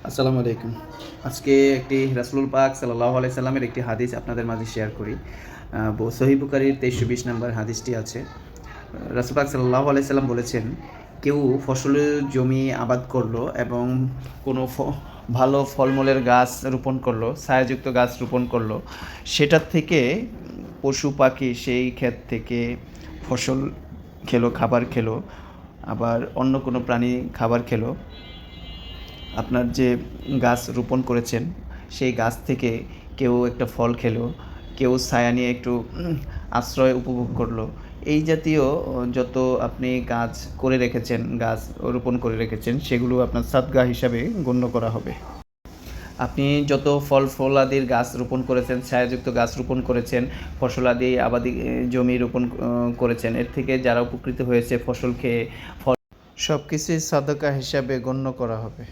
আসসালামু আলাইকুম। আজকে একটি রাসূলুল পাক সাল্লাল্লাহু আলাইহি সাল্লামের একটি হাদিস আপনাদের মাঝে শেয়ার করি। সহিহ বুখারীর ২৩২০ নম্বর হাদিসটি আছে। রাসূল পাক সাল্লাল্লাহু আলাইহি সাল্লাম বলেছেন, কেউ ফসলের জমি আবাদ করলো এবং কোনো ভালো ফলমূলের গাছ রোপণ করলো, ছায়াযুক্ত গাছ রোপণ করলো, সেটার থেকে পশু পাখি সেই ক্ষেত থেকে ফসল খেলো, খাবার খেলো, আবার অন্য কোনো প্রাণী খাবার খেলো। আপনার যে গাছ রোপণ করেছেন সেই গাছ থেকে কেউ একটা ফল খেলো, কেউ ছায়া নিয়ে একটু আশ্রয় উপভোগ করলো। এই জাতীয় যত আপনি গাছ করে রেখেছেন, গাছ রোপণ করে রেখেছেন, সেগুলো আপনার সাদগা হিসাবে গণ্য করা হবে। আপনি যত ফল ফলাদির গাছ রোপণ করেছেন, ছায়াযুক্ত গাছ রোপণ করেছেন, ফসলাদি আবাদি জমি রোপণ করেছেন, এর থেকে যারা উপকৃত হয়েছে ফসল খেয়ে, সব কিছুই সাদকা হিসাবে গণ্য করা হবে।